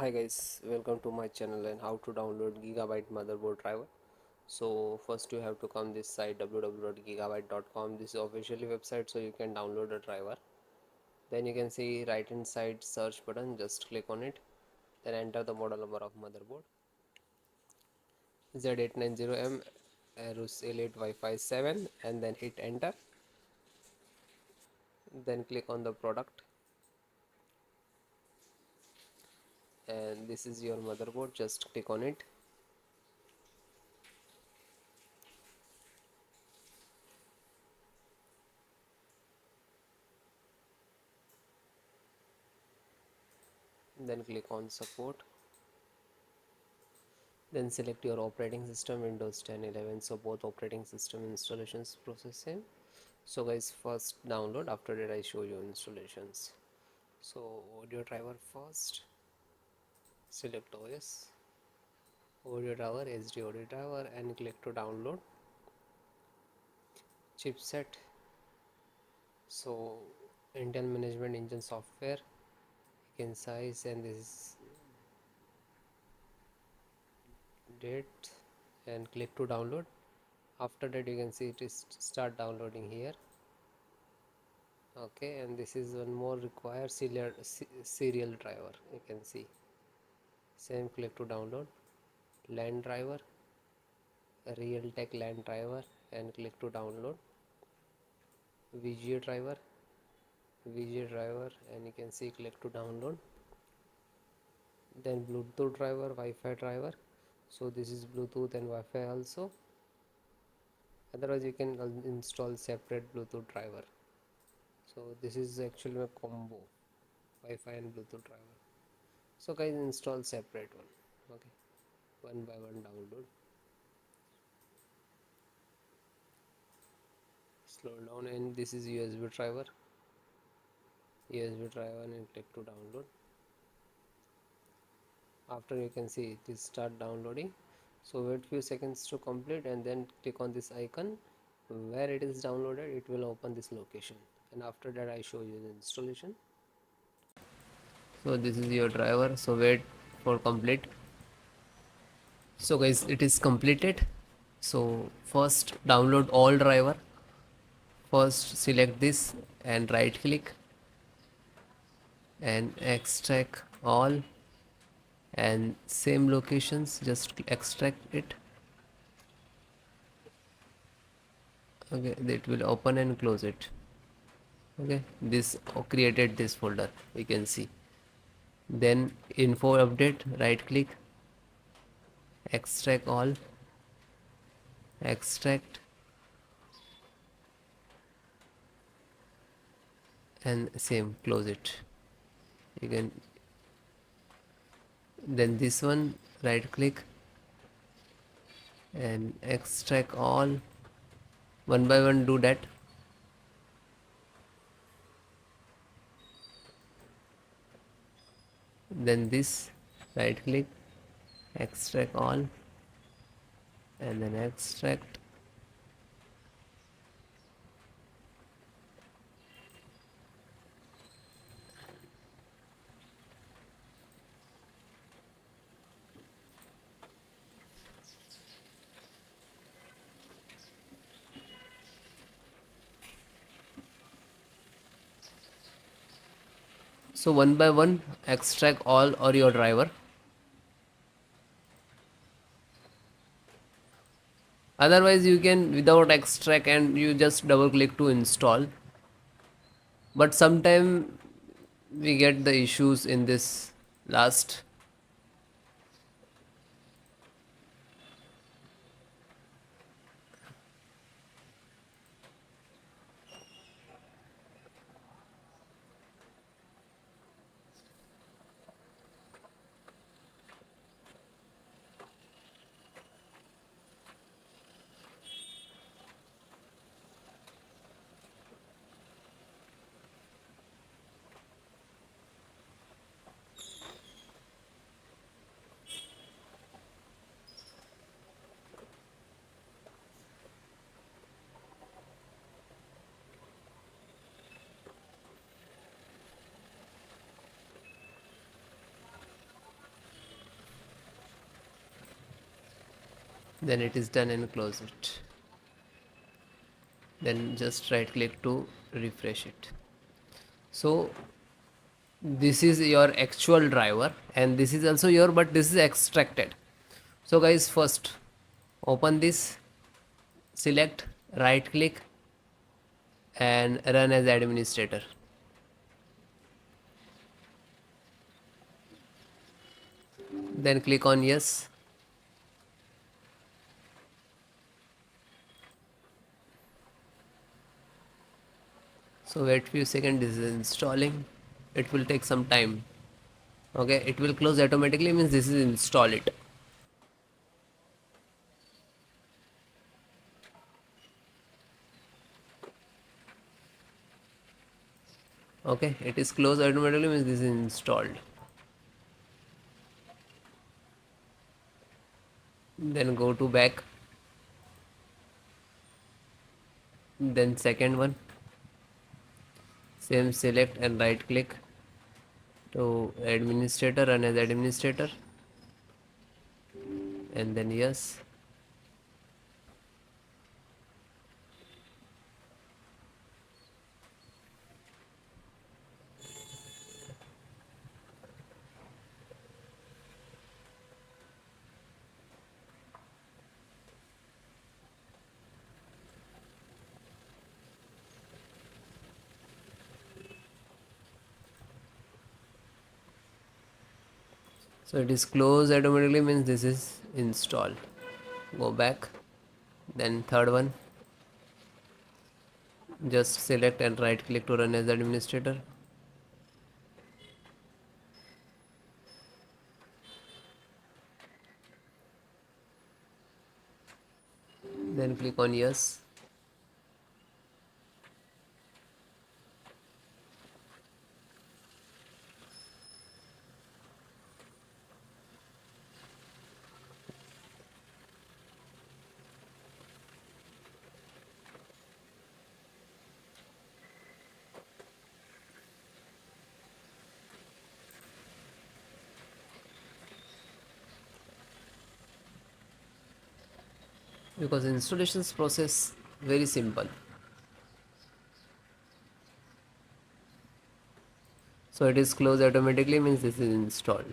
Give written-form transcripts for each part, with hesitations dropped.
Hi guys, welcome to my channel and how to download Gigabyte motherboard driver. So first you have to come this site www.gigabyte.com. This is officially website, so you can download a driver. Then you can see right hand side search button, just click on it. Then enter the model number of motherboard Z890M AORUS Elite Wi-Fi 7 and then hit enter. Then click on the product and this is your motherboard, just click on it. Then click on support. Then select your operating system, Windows 10, 11. So both operating system installations process same. So guys, first download, after that I show you installations. So audio driver first, select OS, audio driver, SD audio driver, and click to download. Chipset, so Intel Management Engine software, you can size, and this is date, and click to download. After that you can see it is start downloading here. Okay, and this is one more required serial driver, you can see same. Click to download LAN driver, Realtek LAN driver, and click to download VGA driver, and you can see click to download. Then Bluetooth driver, Wi-Fi driver, so this is Bluetooth and Wi-Fi also. Otherwise you can install separate Bluetooth driver. So this is actually a combo, Wi-Fi and Bluetooth driver. So guys, install separate one. Okay, one by one download. Slow down, and this is USB driver, and click to download. After you can see it is start downloading. So wait few seconds to complete and then click on this icon. Where it is downloaded, it will open this location, and after that I show you the installation. So this is your driver, so wait for complete. So guys, it is completed. So first download all driver. First select this and right click and extract all, and same locations, just extract it. Okay, it will open and close it. Okay, this created this folder, you can see. Then info update, right click, extract all, extract, and same close it. You can, then this one, right click and extract all, one by one do that. Then this, right click, extract all, and then extract. So one by one extract all or your driver. Otherwise you can without extract and you just double click to install. But sometime we get the issues in this last. then it is done and close it. Then just right click to refresh it. So this is your actual driver and this is also your, but this is extracted. So guys, first open this, select, right click and run as administrator. Then click on yes. So wait few seconds, this is installing, it will take some time. Okay, it will close automatically, means this is install it. Okay, it is closed automatically, means this is installed. Then go to back, then second one, same, select and right click to administrator, run as administrator and then yes. So it is closed automatically, means this is installed. Go back, then third one, just select and right click to run as administrator. Then click on yes. Because installations process very simple. So it is closed automatically, means this is installed.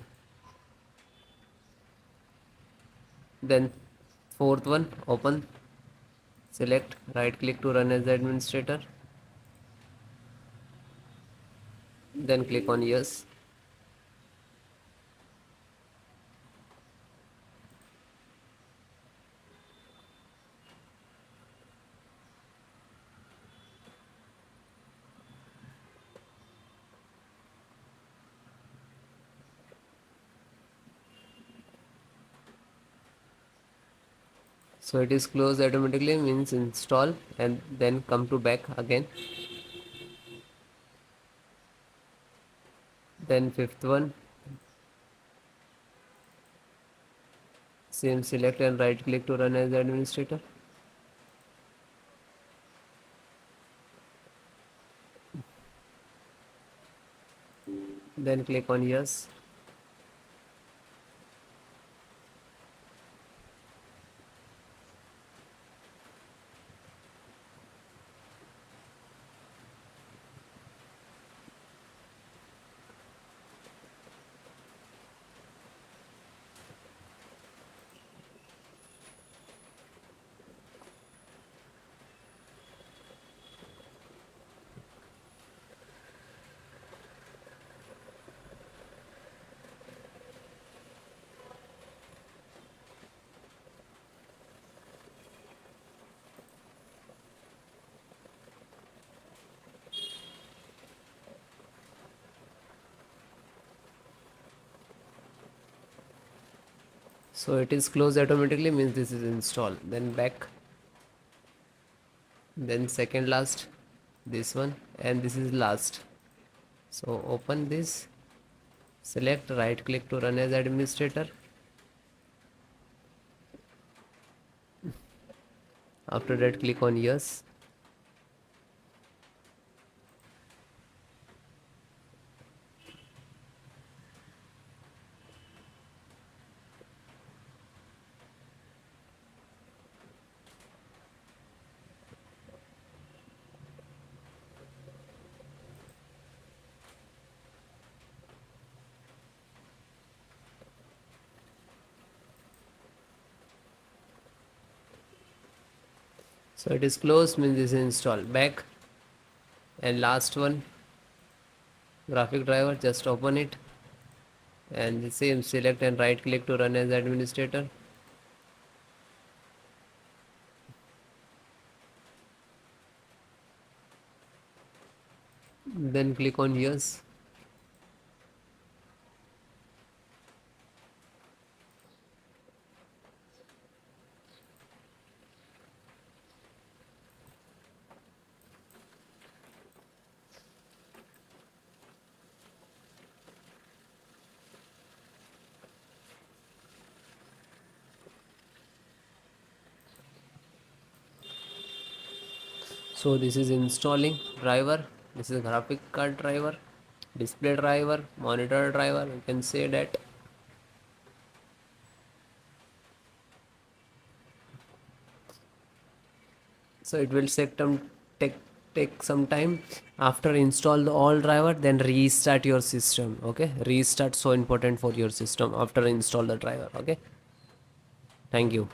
Then fourth one, open, select, right click to run as administrator, then click on yes. So it is closed automatically, means install, and then come to back again. Then fifth one, same, select and right click to run as administrator. Then click on yes. So it is closed automatically, means this is installed. Then back, then second last, this one, and this is last. So open this, select, right click to run as administrator. After that, click on yes. So it is closed, means this is installed. Back, and last one, graphic driver, just open it, and the same, select and right click to run as administrator. Then click on yes. So this is installing driver. This is graphic card driver, display driver, monitor driver, you can say that. So it will take take some time. After install the all driver, then restart your system. Okay, restart, so important for your system after install the driver. Okay, thank you.